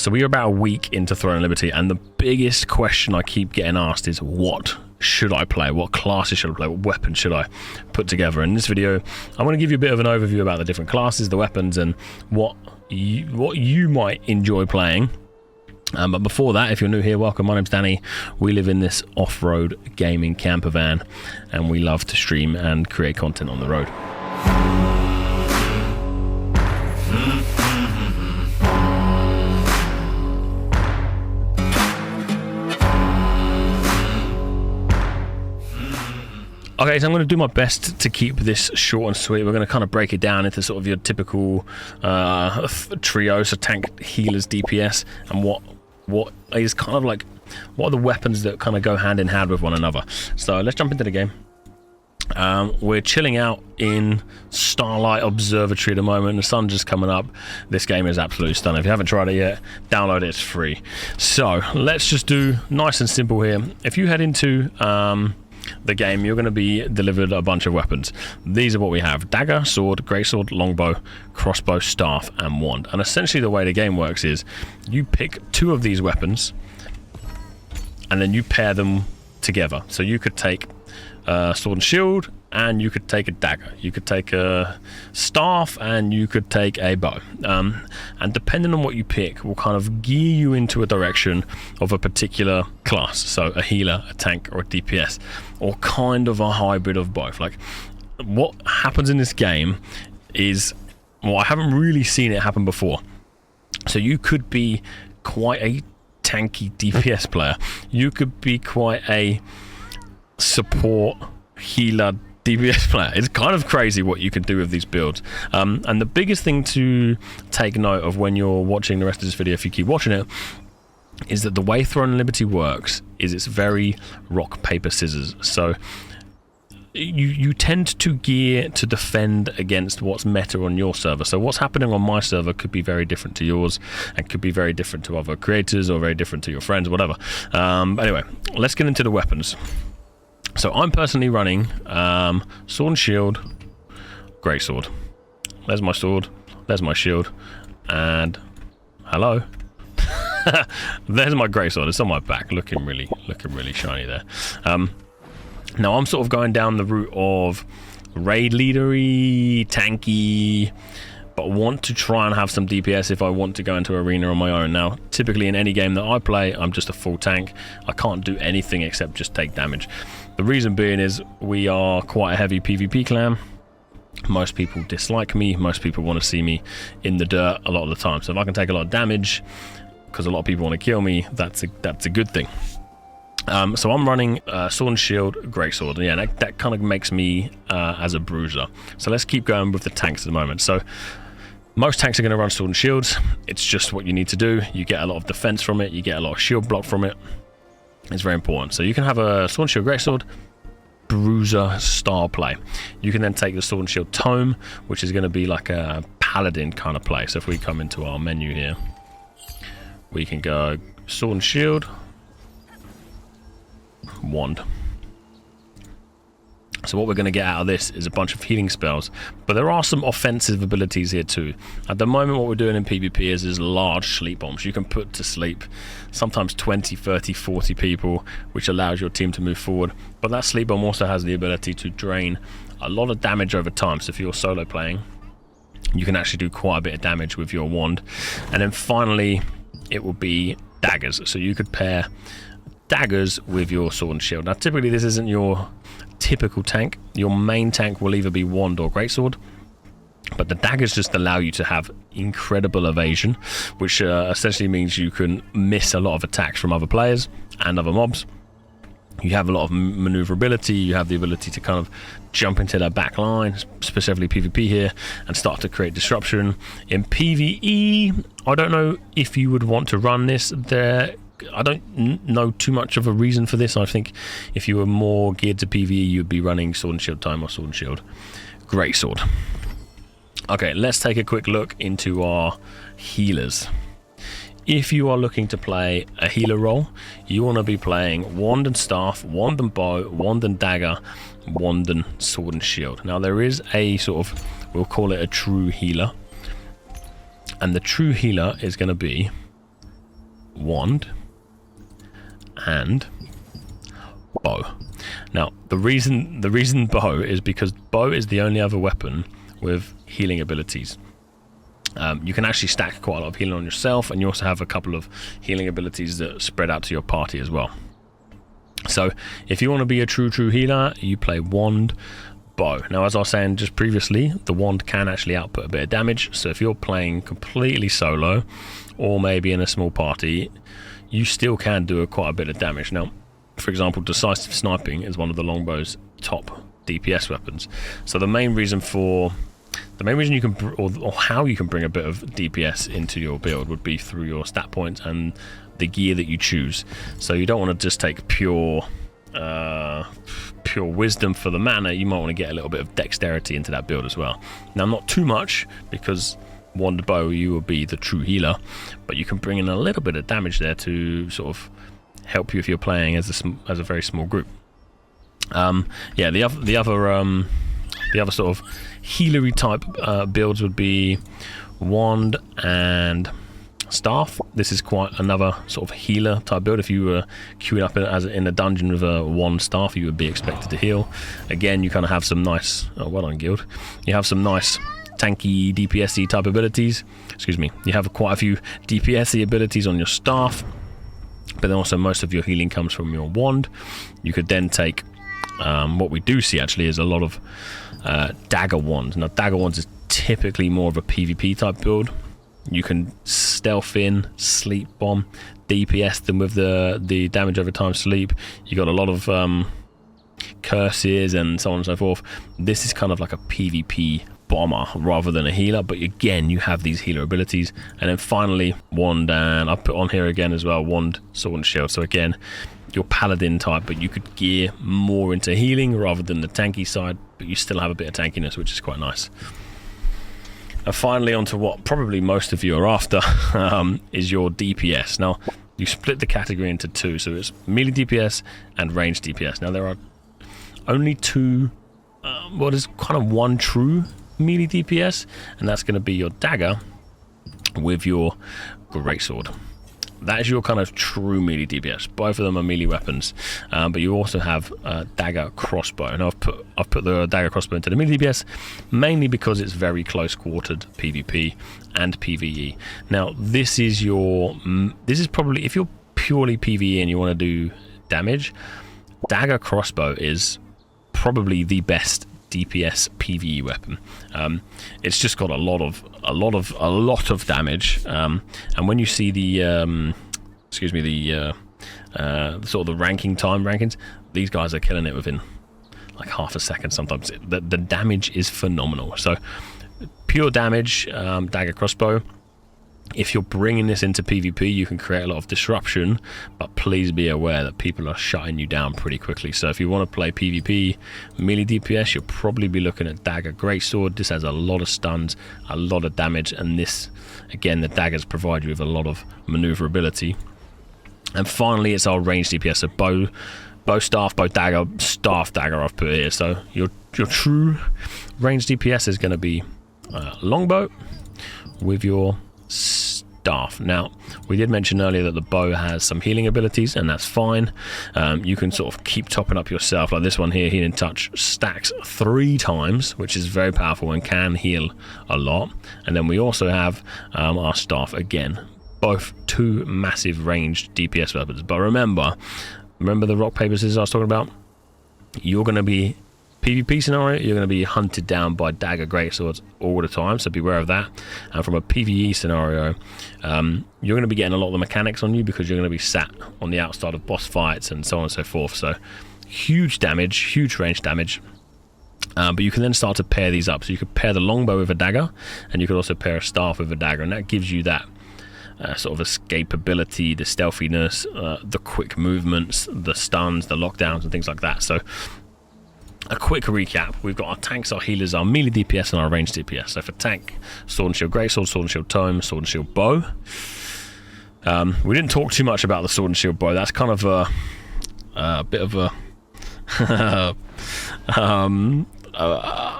So we are about a week into Throne of Liberty, and the biggest question I keep getting asked is, what should I play? What classes should I play? What weapons should I put together? In this video, I'm going to give you a bit of an overview about the different classes, the weapons, and what you might enjoy playing. But before that, if you're new here, welcome. My name's Danny. We live in this off-road gaming camper van, and we love to stream and create content on the road. Okay, so I'm going to do my best to keep this short and sweet. We're going to kind of break it down into sort of your typical trio, so tank, healers, DPS, and what is kind of like, what are the weapons that kind of go hand in hand with one another. So let's jump into the game. We're chilling out in Starlight Observatory at the moment. The sun's just coming up. This game is absolutely stunning. If you haven't tried it yet, download it. It's free. So let's just do nice and simple here. If you head into the game, you're going to be delivered a bunch of weapons. These are what we have: dagger, sword, greatsword, longbow, crossbow, staff, and wand. And essentially the way the game works is you pick two of these weapons and then you pair them together. So you could take a sword and shield, and you could take a dagger, you could take a staff, and you could take a bow, and depending on what you pick will kind of gear you into a direction of a particular class. So a healer, a tank, or a DPS, or kind of a hybrid of both. Like, what happens in this game is, well, I haven't really seen it happen before. So you could be quite a tanky DPS player, you could be quite a support healer DPS player. It's kind of crazy what you can do with these builds. And the biggest thing to take note of when you're watching the rest of this video, if you keep watching it, is that the way Throne of Liberty works is it's very rock, paper, scissors. So you tend to gear to defend against what's meta on your server. So what's happening on my server could be very different to yours, and could be very different to other creators, or very different to your friends, whatever. Anyway, let's get into the weapons. So I'm personally running sword and shield, greatsword. There's my sword, there's my shield, and hello. There's my greatsword. It's on my back, looking really shiny there. Now I'm sort of going down the route of raid leadery, tanky, but want to try and have some DPS if I want to go into arena on my own. Now, typically in any game that I play, I'm just a full tank. I can't do anything except just take damage. The reason being is we are quite a heavy PvP clan. Most people dislike me. Most people want to see me in the dirt a lot of the time. So if I can take a lot of damage, because a lot of people want to kill me, that's a good thing. So I'm running sword and shield, greatsword. Yeah, that kind of makes me as a bruiser. So let's keep going with the tanks at the moment. So most tanks are going to run sword and shields. It's just what you need to do. You get a lot of defense from it. You get a lot of shield block from it. It's very important. So you can have a sword and shield, greatsword, bruiser style play. You can then take the sword and shield tome, which is going to be like a paladin kind of play. So if we come into our menu here, we can go sword and shield, wand. So what we're going to get out of this is a bunch of healing spells, but there are some offensive abilities here too. At the moment, what we're doing in PvP is large sleep bombs. You can put to sleep sometimes 20, 30, 40 people, which allows your team to move forward. But that sleep bomb also has the ability to drain a lot of damage over time. So if you're solo playing, you can actually do quite a bit of damage with your wand. And then finally, it will be daggers. So you could pair daggers with your sword and shield. Now typically this isn't your typical tank. Your main tank will either be wand or greatsword, but the daggers just allow you to have incredible evasion, which essentially means you can miss a lot of attacks from other players and other mobs. You have a lot of maneuverability. You have the ability to kind of jump into their back line, specifically PvP here, and start to create disruption. In PvE, I don't know if you would want to run this there. I don't know too much of a reason for this. I think if you were more geared to PvE, you'd be running sword and shield time or sword and shield greatsword. Okay, let's take a quick look into our healers. If you are looking to play a healer role, you want to be playing wand and staff, wand and bow, wand and dagger, wand and sword and shield. Now there is a sort of, we'll call it a true healer, and the true healer is going to be wand, and bow. Now, the reason bow is because bow is the only other weapon with healing abilities. You can actually stack quite a lot of healing on yourself, and you also have a couple of healing abilities that spread out to your party as well. So if you want to be a true healer, you play wand, bow. Now, as I was saying just previously, the wand can actually output a bit of damage, so if you're playing completely solo or maybe in a small party, you still can do quite a bit of damage. Now, for example, decisive sniping is one of the longbow's top DPS weapons. So the main reason you can, or how you can bring a bit of DPS into your build would be through your stat points and the gear that you choose. So you don't want to just take pure wisdom for the mana. You might want to get a little bit of dexterity into that build as well. Now, not too much, because wand bow, you will be the true healer, but you can bring in a little bit of damage there to sort of help you if you're playing as a very small group. Yeah, the other sort of healery type builds would be wand and staff. This is quite another sort of healer type build. If you were queuing up in a dungeon with a wand staff, you would be expected to heal. Again, you kind of have some nice, well done guild, you have some nice tanky DPS-y type abilities. Excuse me, you have quite a few DPS-y abilities on your staff, but then also most of your healing comes from your wand. You could then take what we do see actually is a lot of dagger wands. Now, dagger wands is typically more of a PvP type build. You can stealth in, sleep bomb, DPS them with the damage over time sleep. You got a lot of curses and so on and so forth. This is kind of like a PvP bomber rather than a healer, but again, you have these healer abilities. And then finally, wand, and I'll put on here again as well, wand, sword and shield. So again, your paladin type, but you could gear more into healing rather than the tanky side, but you still have a bit of tankiness, which is quite nice. And finally, onto what probably most of you are after, is your DPS. Now, you split the category into two, so it's melee DPS and ranged DPS. Now, there are only two, what is kind of one true melee DPS, and that's going to be your dagger with your greatsword. That is your kind of true melee DPS. Both of them are melee weapons, but you also have dagger crossbow. And I've put the dagger crossbow into the melee DPS mainly because it's very close quartered PvP and PvE. Now, this is probably, if you're purely PvE and you want to do damage, dagger crossbow is probably the best DPS PvE weapon. It's just got a lot of damage, and when you see the sort of the ranking time rankings, these guys are killing it within like half a second sometimes. The damage is phenomenal. So pure damage, dagger crossbow. If you're bringing this into PvP, you can create a lot of disruption, but please be aware that people are shutting you down pretty quickly. So if you want to play PvP melee DPS, you'll probably be looking at dagger greatsword. This has a lot of stuns, a lot of damage, and this, again, the daggers provide you with a lot of maneuverability. And finally, it's our ranged DPS. So bow staff, bow dagger, staff dagger I've put here. So your true ranged DPS is going to be longbow with your staff. Now, we did mention earlier that the bow has some healing abilities, and that's fine. You can sort of keep topping up yourself, like this one here, Healing Touch, stacks 3 times, which is very powerful and can heal a lot. And then we also have our staff, again, both 2 massive ranged DPS weapons. But remember the rock, paper, scissors I was talking about? You're going to be, PvP scenario, you're going to be hunted down by dagger greatswords all the time, so beware of that. And from a PvE scenario, you're going to be getting a lot of the mechanics on you because you're going to be sat on the outside of boss fights and so on and so forth. So huge damage, huge range damage. But you can then start to pair these up. So you could pair the longbow with a dagger, and you could also pair a staff with a dagger, and that gives you that sort of escapability, the stealthiness, the quick movements, the stuns, the lockdowns, and things like that. So a quick recap: we've got our tanks, our healers, our melee DPS, and our ranged DPS. So for tank, sword and shield greatsword, sword and shield tome, sword and shield bow. We didn't talk too much about the sword and shield bow. That's kind of a bit of a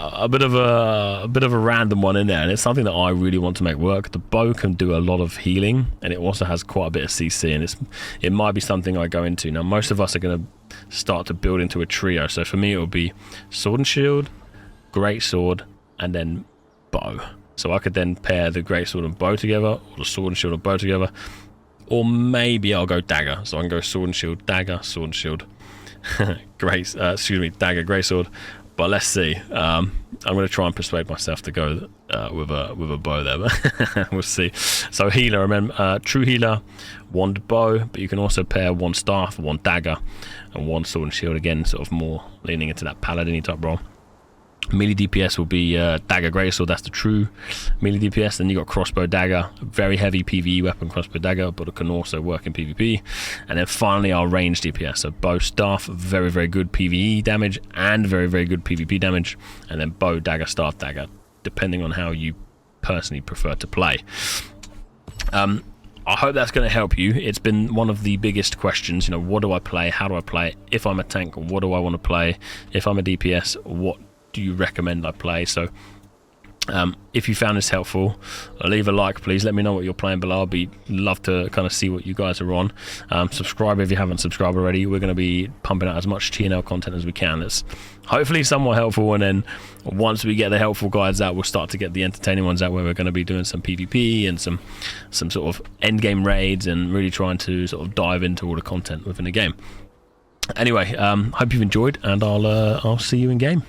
a bit of a random one in there, and it's something that I really want to make work. The bow can do a lot of healing, and it also has quite a bit of CC, and it might be something I go into. Now, most of us are going to start to build into a trio, so for me it will be sword and shield, great sword, and then bow. So I could then pair the great sword and bow together, or the sword and shield and bow together, or maybe I'll go dagger. So I can go sword and shield, dagger, sword and shield, dagger, great sword. But let's see. I'm going to try and persuade myself to go with a bow there, but we'll see. So healer, remember, true healer, one bow, but you can also pair one staff, one dagger, and one sword and shield. Again, sort of more leaning into that paladin type role. Melee DPS will be dagger greatsword, that's the true melee DPS. Then you got crossbow dagger, very heavy PvE weapon, crossbow dagger, but it can also work in PvP. And then finally our range DPS, so bow staff, very very good PvE damage and very very good PvP damage. And then bow dagger staff dagger, depending on how you personally prefer to play. I hope that's going to help you. It's been one of the biggest questions, you know, what do I play, how do I play, if I'm a tank, what do I want to play, if I'm a DPS, what do you recommend I play? So if you found this helpful, leave a like, please. Let me know what you're playing below. I'd love to kind of see what you guys are on. Subscribe if you haven't subscribed already. We're going to be pumping out as much TNL content as we can. It's hopefully somewhat helpful, and then once we get the helpful guides out, we'll start to get the entertaining ones out, where we're going to be doing some PvP and some sort of end game raids, and really trying to sort of dive into all the content within the game. Anyway, hope you've enjoyed, and I'll see you in game.